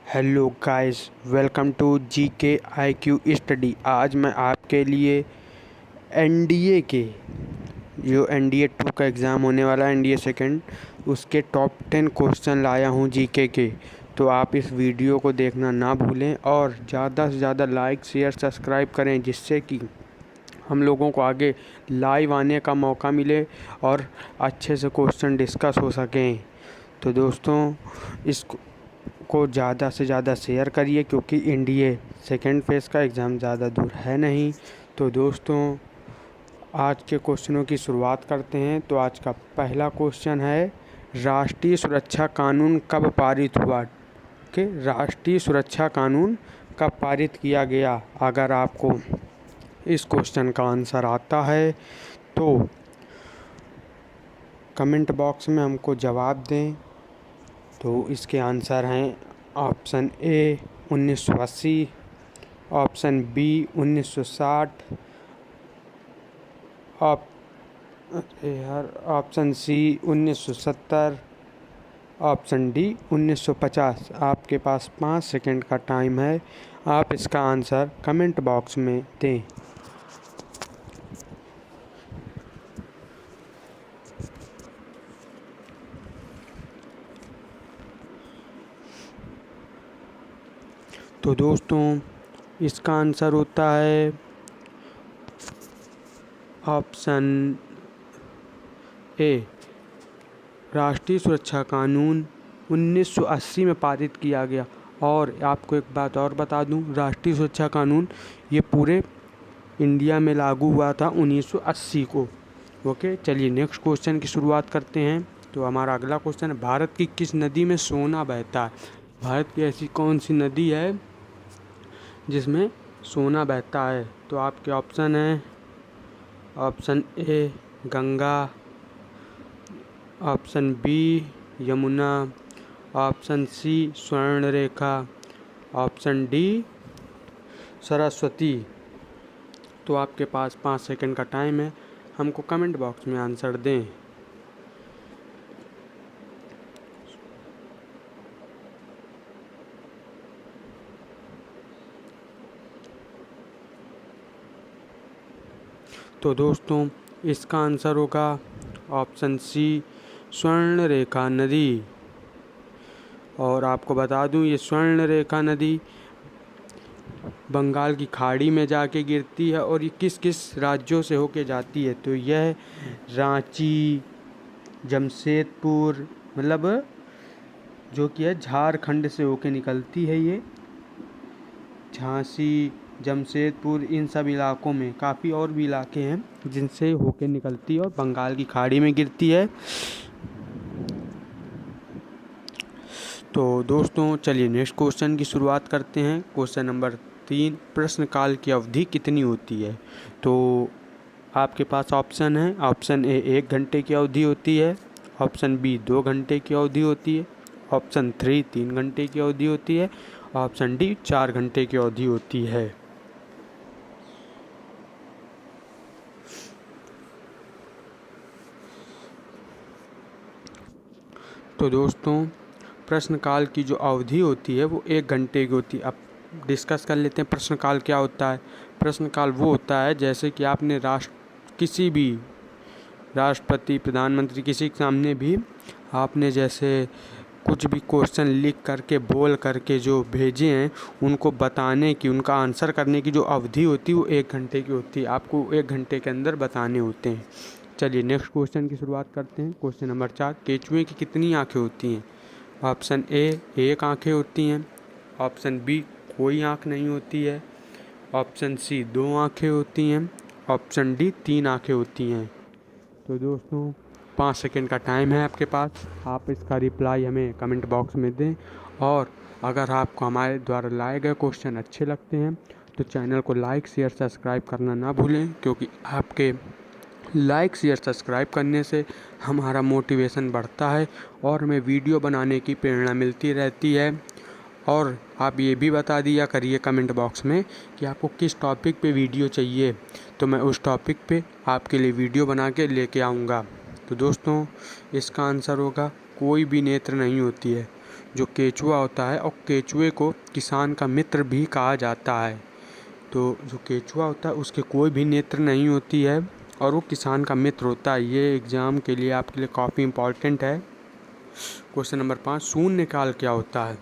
Hello guys, welcome to GK IQ study. आज मैं आपके लिए एनडीए के जो एनडीए 2 का एग्ज़ाम होने वाला है, एनडीए सेकंड, उसके टॉप 10 क्वेश्चन लाया हूँ जीके के। तो आप इस वीडियो को देखना ना भूलें और ज़्यादा से ज़्यादा लाइक शेयर सब्सक्राइब करें, जिससे कि हम लोगों को आगे लाइव आने का मौका मिले और अच्छे से क्वेश्चन डिस्कस हो सकें। तो दोस्तों, इस को ज़्यादा से ज़्यादा शेयर करिए, क्योंकि एनडीए सेकेंड फेज़ का एग्ज़ाम ज़्यादा दूर है नहीं। तो दोस्तों, आज के क्वेश्चनों की शुरुआत करते हैं। तो आज का पहला क्वेश्चन है, राष्ट्रीय सुरक्षा कानून कब पारित हुआ? कि राष्ट्रीय सुरक्षा कानून कब पारित किया गया? अगर आपको इस क्वेश्चन का आंसर आता है तो कमेंट बॉक्स में हमको जवाब दें। तो इसके आंसर हैं option A 1980, option B 1960, option C 1970, option D 1950। आपके पास 5 सेकंड का टाइम है, आप इसका आंसर कमेंट बॉक्स में दें। तो दोस्तों, इसका आंसर होता है ऑप्शन ए। राष्ट्रीय सुरक्षा कानून 1980 में पारित किया गया। और आपको एक बात और बता दूं, राष्ट्रीय सुरक्षा कानून ये पूरे इंडिया में लागू हुआ था 1980 को। ओके, चलिए नेक्स्ट क्वेश्चन की शुरुआत करते हैं। तो हमारा अगला क्वेश्चन है, भारत की किस नदी में सोना बहता है? भारत की ऐसी कौन सी नदी है जिसमें सोना बहता है? तो आपके ऑप्शन हैं, option A Ganga, option B Yamuna, option C Swarnarekha, option D Saraswati. तो आपके पास 5 सेकंड का टाइम है, हमको कमेंट बॉक्स में आंसर दें। तो दोस्तों, इसका आंसर होगा ऑप्शन सी स्वर्णरेखा नदी। और आपको बता दूं, ये स्वर्णरेखा नदी बंगाल की खाड़ी में जाके गिरती है। और ये किस किस राज्यों से होके जाती है? तो यह रांची, जमशेदपुर, मतलब जो कि है झारखंड से होके निकलती है। ये झांसी, जमशेदपुर, इन सब इलाकों में, काफ़ी और भी इलाके हैं जिनसे होके निकलती है और बंगाल की खाड़ी में गिरती है। तो दोस्तों, चलिए नेक्स्ट क्वेश्चन की शुरुआत करते हैं। क्वेश्चन नंबर 3, प्रश्नकाल की अवधि कितनी होती है? तो आपके पास ऑप्शन है, ऑप्शन ए 1 घंटे की अवधि होती है, ऑप्शन बी 2 घंटे की अवधि होती है, ऑप्शन 3 3 घंटे की अवधि होती है, ऑप्शन डी 4 घंटे की अवधि होती है। तो दोस्तों, प्रश्नकाल की जो अवधि होती है वो 1 घंटे की होती है। अब डिस्कस कर लेते हैं प्रश्नकाल क्या होता है। प्रश्नकाल वो होता है जैसे कि आपने किसी भी राष्ट्रपति, प्रधानमंत्री, किसी के सामने भी आपने जैसे कुछ भी क्वेश्चन लिख करके, बोल करके जो भेजे हैं, उनको बताने की, उनका आंसर करने की जो अवधि होती है वो 1 घंटे की होती है। आपको 1 घंटे के अंदर बताने होते हैं। चलिए नेक्स्ट क्वेश्चन की शुरुआत करते हैं। क्वेश्चन नंबर 4, केंचुए की कितनी आँखें होती हैं? ऑप्शन ए 1 आँखें होती हैं, ऑप्शन बी कोई आँख नहीं होती है, ऑप्शन सी 2 आँखें होती हैं, ऑप्शन डी 3 आँखें होती हैं। तो दोस्तों, 5 सेकंड का टाइम है आपके पास, आप इसका रिप्लाई हमें कमेंट बॉक्स में दें। और अगर आपको हमारे द्वारा लाए गए क्वेश्चन अच्छे लगते हैं तो चैनल को लाइक शेयर सब्सक्राइब करना ना भूलें, क्योंकि आपके लाइक शेयर सब्सक्राइब करने से हमारा मोटिवेशन बढ़ता है और हमें वीडियो बनाने की प्रेरणा मिलती रहती है। और आप ये भी बता दिया करिए कमेंट बॉक्स में कि आपको किस टॉपिक पे वीडियो चाहिए, तो मैं उस टॉपिक पे आपके लिए वीडियो बना के लेके आऊँगा। तो दोस्तों, इसका आंसर होगा कोई भी नेत्र नहीं होती है। जो केचुआ होता है, और केचुए को किसान का मित्र भी कहा जाता है। तो जो केचुआ होता है उसके कोई भी नेत्र नहीं होती है और वो किसान का मित्र होता है। ये एग्ज़ाम के लिए आपके लिए काफ़ी इम्पॉर्टेंट है। क्वेश्चन नंबर 5, शून्यकाल क्या होता है?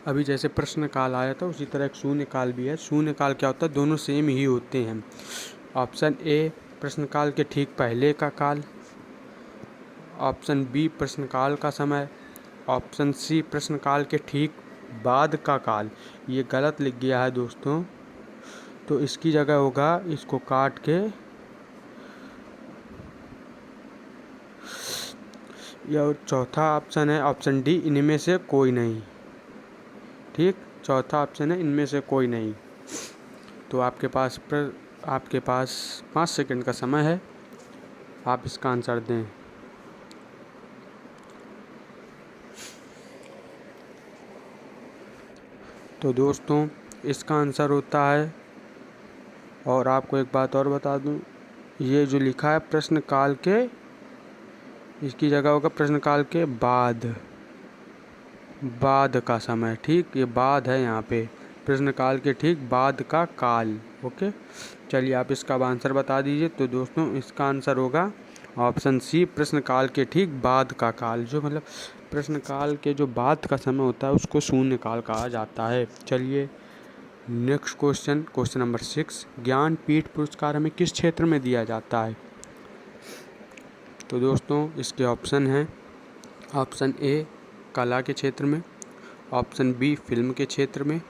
अभी जैसे प्रश्न काल आया था उसी तरह एक शून्यकाल भी है। शून्यकाल क्या होता है? दोनों सेम ही होते हैं। ऑप्शन ए प्रश्नकाल के ठीक पहले का काल, ऑप्शन बी प्रश्नकाल का समय, ऑप्शन सी प्रश्नकाल के ठीक बाद का काल। ये गलत लिख गया है दोस्तों, तो इसकी जगह होगा, इसको काट के या चौथा ऑप्शन है ऑप्शन डी, इनमें से कोई नहीं। ठीक, चौथा ऑप्शन है इनमें से कोई नहीं। तो आपके पास 5 सेकंड का समय है, आप इसका आंसर दें। तो दोस्तों इसका आंसर होता है, और आपको एक बात और बता दूं, ये जो लिखा है प्रश्नकाल के, इसकी जगह होगा प्रश्नकाल के बाद का समय। ठीक, ये बाद है यहाँ पे, प्रश्नकाल के ठीक बाद का काल। ओके, चलिए आप इसका आंसर बता दीजिए। तो दोस्तों इसका आंसर होगा ऑप्शन सी, प्रश्नकाल के ठीक बाद का काल। जो मतलब प्रश्नकाल के जो बाद का समय होता है उसको शून्यकाल कहा जाता है। चलिए next question, question number 6, Jnanpith पुरस्कार हमें किस क्षेत्र में दिया जाता है? तो दोस्तों इसके ऑप्शन हैं, ऑप्शन ए कला के क्षेत्र में, ऑप्शन बी फिल्म के क्षेत्र में,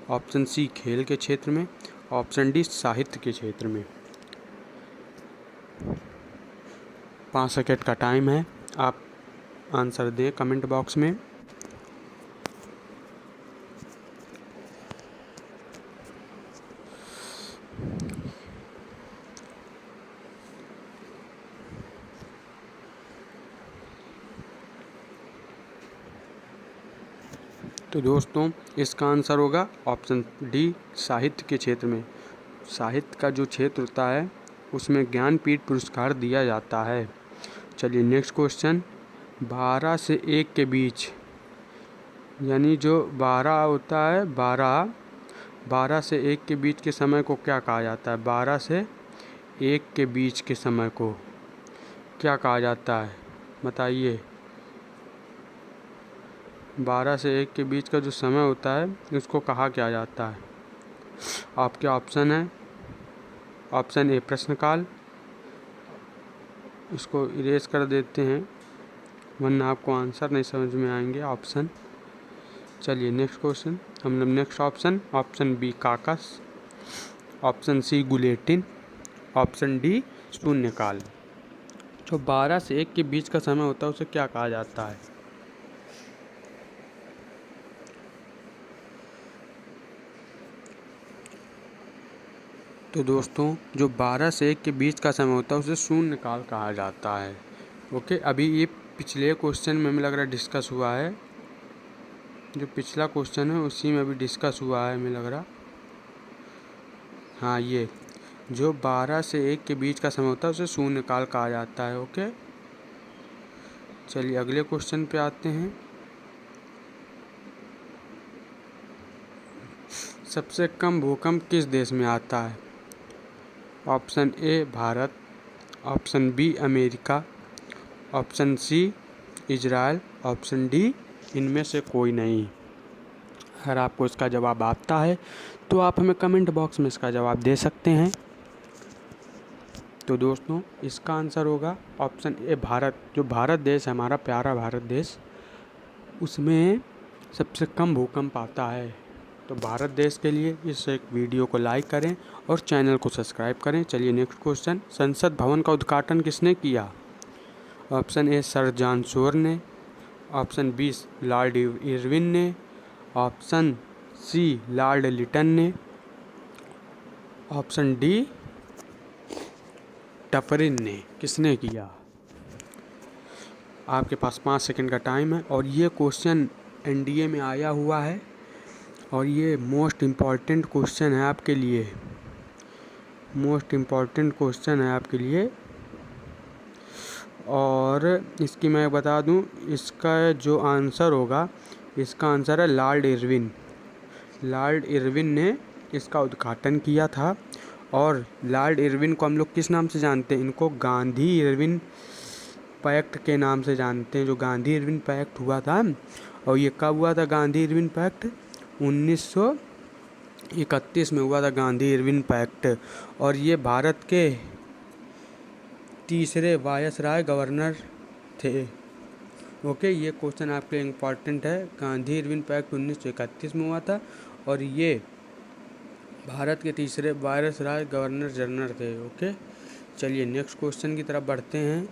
ऑप्शन सी खेल के क्षेत्र में, ऑप्शन डी साहित्य के क्षेत्र में। 5 सेकंड का टाइम है, आप आंसर दें कमेंट बॉक्स में। तो दोस्तों इसका आंसर होगा ऑप्शन डी, साहित्य के क्षेत्र में। साहित्य का जो क्षेत्र होता है उसमें ज्ञानपीठ पुरस्कार दिया जाता है। चलिए नेक्स्ट क्वेश्चन, 12 से 1 के बीच, यानी जो 12 होता है, 12 से 1 के बीच के समय को क्या कहा जाता है? 12 से 1 के बीच के समय को क्या कहा जाता है, बताइए। 12 से 1 के बीच का जो समय होता है उसको कहा क्या जाता है? आपके ऑप्शन है, ऑप्शन ए प्रश्नकाल, इसको इरेज कर देते हैं वरना आपको आंसर नहीं समझ में आएंगे ऑप्शन। चलिए नेक्स्ट क्वेश्चन, हम लोग next option B caucus, option C guillotine, option D शून्यकाल। जो 12 से 1 के बीच का समय होता है उसे क्या कहा जाता है? तो दोस्तों जो 12 से 1 के बीच का समय होता है उसे शून्यकाल कहा जाता है। ओके, अभी ये पिछले क्वेश्चन में हमें लग रहा है डिस्कस हुआ है, जो पिछला क्वेश्चन है उसी में अभी डिस्कस हुआ है हमें लग रहा। हाँ, ये जो 12 से 1 के बीच का समय होता है उसे शून्यकाल कहा जाता है। ओके, चलिए अगले क्वेश्चन पे आते हैं। सबसे कम भूकंप किस देश में आता है? Option A Bharat, option B America, option C Israel, option D इनमें से कोई नहीं। अगर आपको इसका जवाब आता है तो आप हमें कमेंट बॉक्स में इसका जवाब दे सकते हैं। तो दोस्तों इसका आंसर होगा ऑप्शन ए भारत। जो भारत देश है, हमारा प्यारा भारत देश, उसमें सबसे कम भूकंप आता है। तो भारत देश के लिए इस एक वीडियो को लाइक करें और चैनल को सब्सक्राइब करें। चलिए नेक्स्ट क्वेश्चन, संसद भवन का उद्घाटन किसने किया? Option A sir John Shore ने, ऑप्शन बी लॉर्ड इरविन ने, ऑप्शन सी लॉर्ड लिटन ने, ऑप्शन डी टफरिन ने। किसने किया? आपके पास 5 सेकंड का टाइम है, और ये क्वेश्चन एनडीए में आया हुआ है और ये मोस्ट इम्पॉर्टेंट क्वेश्चन है आपके लिए, मोस्ट इम्पॉर्टेंट क्वेश्चन है आपके लिए। और इसकी मैं बता दूं, इसका जो आंसर होगा, इसका आंसर है लॉर्ड इरविन। लॉर्ड इरविन ने इसका उद्घाटन किया था। और लॉर्ड इरविन को हम लोग किस नाम से जानते हैं? इनको गांधी इरविन पैक्ट के नाम से जानते हैं। जो गांधी इरविन पैक्ट हुआ था, और ये कब हुआ था गांधी इरविन पैक्ट? 1931 में हुआ था गांधी इरविन पैक्ट। और ये भारत के तीसरे वायसराय गवर्नर थे। ओके, ये क्वेश्चन आपके लिए इम्पॉर्टेंट है। गांधी इरविन पैक्ट 1931 में हुआ था और ये भारत के तीसरे वायसराय गवर्नर जनरल थे। ओके, चलिए नेक्स्ट क्वेश्चन की तरफ बढ़ते हैं।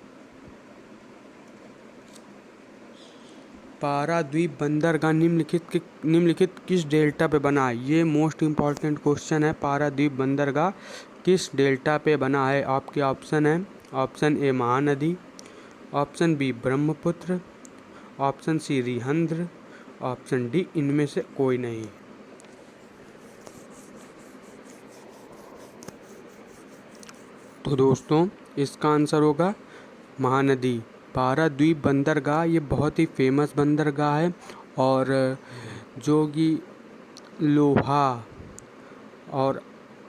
पाराद्वीप बंदरगाह निम्नलिखित किस डेल्टा पे बना है? ये मोस्ट इम्पॉर्टेंट क्वेश्चन है। पाराद्वीप बंदरगाह किस डेल्टा पे बना है? आपके ऑप्शन है, option A Mahanadi, option B Brahmaputra, option C Rihand, option D इनमें से कोई नहीं। तो दोस्तों इसका आंसर होगा महानदी। पाराद्वीप बंदरगाह ये बहुत ही फेमस बंदरगाह है और जो कि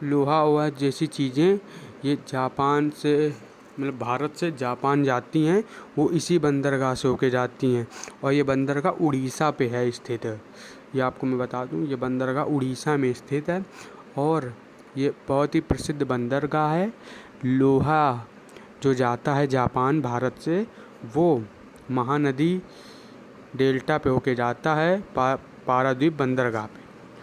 लोहा हुआ जैसी चीज़ें ये जापान से, मतलब भारत से जापान जाती हैं, वो इसी बंदरगाह से होके जाती हैं। और ये बंदरगाह उड़ीसा पे है स्थित। ये आपको मैं बता दूं, ये बंदरगाह उड़ीसा में स्थित है और ये बहुत ही प्रसिद्ध बंदरगाह है। लोहा जो जाता है जापान भारत से, वो महानदी डेल्टा पे होके जाता है पाराद्वीप बंदरगाह पे।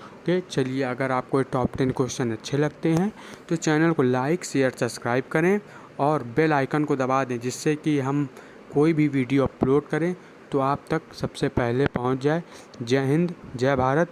ओके, चलिए अगर आपको टॉप 10 क्वेश्चन अच्छे लगते हैं तो चैनल को लाइक शेयर सब्सक्राइब करें और बेल आइकन को दबा दें, जिससे कि हम कोई भी वीडियो अपलोड करें तो आप तक सबसे पहले पहुंच जाए। जय हिंद, जय भारत।